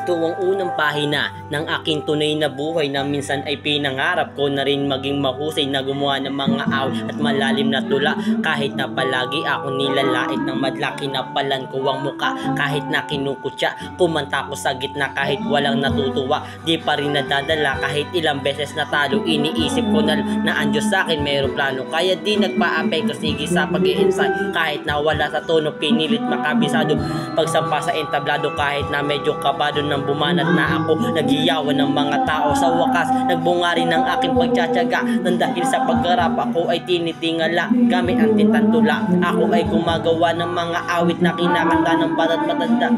Ito ang unang pahina ng aking tunay na buhay na minsan ay pinangarap ko na rin maging mahusay na gumawa ng mga awit at malalim na tula. Kahit na palagi ako nilalait ng madla, kinapalan ko ang muka kahit na kinukutya. Kumanta ko sa gitna kahit walang natutuwa, di pa rin nadadala kahit ilang beses natalo. Iniisip ko na ang Diyos sa akin mayroong plano, kaya di nagpa-apekto sige sa pag-i-insight. Kahit na wala sa tono, pinilit makabisado pagsampa sa entablado. Kahit na medyo kabado nang bumanat na ako, nagiyawan ng mga tao. Sa wakas, nagbunga rin ang aking pagtsatsaga, nang dahil sa paggarap ako ay tinitingala gamit ang tintang tula. Ako ay gumagawa ng mga awit na kinakanta ng bata't matanda.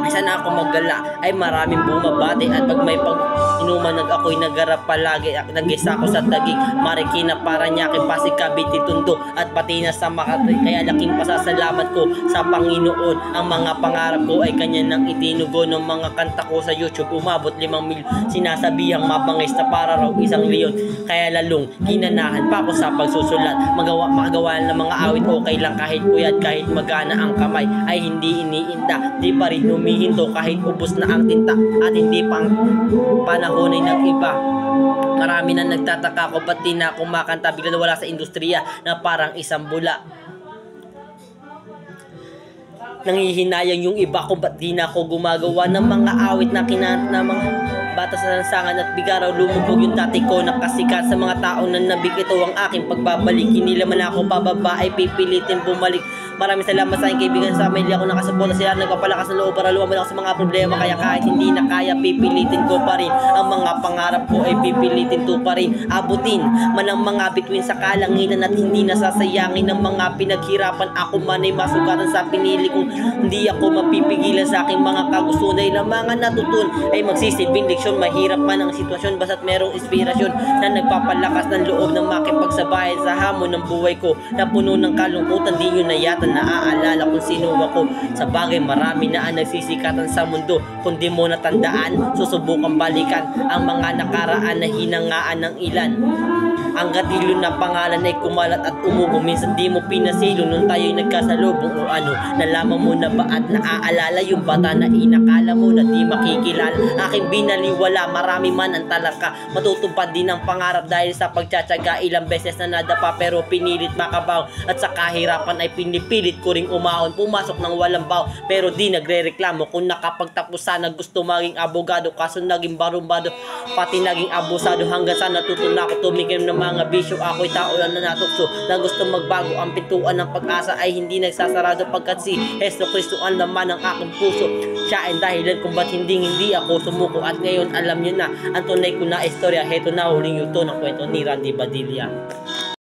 Isa na ako maggala ay maraming bumabati, at pag may pag-inuman ako'y nagarap palagi. Nag-isa ko sa Taguig, Marikina, Parañaque, Pasig, Cavite, Tondo at pati na sa Makati. Kaya laking pasasalamat ko sa Panginoon. Ang mga pangarap ko ay kanya nang itinugo. Ng mga kanta ko sa YouTube umabot 5 milyon. Sinasabihang mabangis na para raw isang leon. Kaya lalong ginanahan pa ako sa pagsusulat. Makagawa ng mga awit okay lang kahit puyat, kahit magana ang kamay ay hindi iniinda. Di pa rin humihinto kahit ubos na ang tinta at hindi pang panahon ay nag-iba. Marami na nagtataka ko ba't di na ako makanta, bigla wala sa industriya na parang isang bula. Nangihinayang yung iba kung ba't di na ako gumagawa ng mga awit na kinanta ng mga bata sa lansangan at bigaraw lumubog yung dati ko nakasikat. Sa mga taong nanabik, ito ang aking pagbabalik. Hindi naman ako pababa ay pipilitin bumalik. Maraming salamat sa aking kaibigan, sa pamilya ko nakasuporta, sila nagpapalakas ng loob para lumaban ako sa mga problema. Kaya kahit hindi na kaya, pipilitin ko pa rin ang mga pangarap ko ay pipilitin to pa rin. Abutin man ang mga bituin sa kalangitan at hindi nasasayangin ng mga pinaghirapan. Ako man ay masugatan sa pinili kong hindi ako mapipigilan sa aking mga kagustuhan. Dahil ang mga natutun ay magsisilbing leksyon. Mahirap man ang sitwasyon, basta't merong inspirasyon na nagpapalakas ng loob ng makipagsabayan sa hamon ng buhay ko na puno ng kalungkutan. Di nyo na yata naaalala kung sino ako. Sa bagay, marami na ang nagsisikatan sa mundo. Kung di mo natandaan, susubukan balikan ang mga nakaraan na hinangaan ng ilan. Ang gatilo na pangalan ay kumalat at umubo. Minsan di mo pinasilo nung tayo'y nagkasalubong o ano. Nalaman mo na ba at naaalala yung bata na inakala mo na di makikilala? Aking binaliwala, marami man ang talaka. Matutupad din ang pangarap dahil sa pagtsatsaga. Ilang beses na nadapa pero pinilit makabaw. At sa kahirapan ay pinipilit ko ring umahon. Pumasok ng walang baw pero di nagre-reklamo. Kung nakapagtapos sana gusto maging abogado, kaso naging barumbado pati naging abusado. Hanggang sa natuto na ako tumikim ng mga bisyo. Ako'y tao lang na natukso na gusto magbago. Ang pintuan ng pag-asa ay hindi nagsasarado pagkat si Jesu Cristo ang laman ng aking puso. Siya ay dahilan kung ba't hindi ako sumuko. At ngayon alam niyo na ang tunay ko na istorya. Heto na huling yuto ng kwento ni Randy Badilla.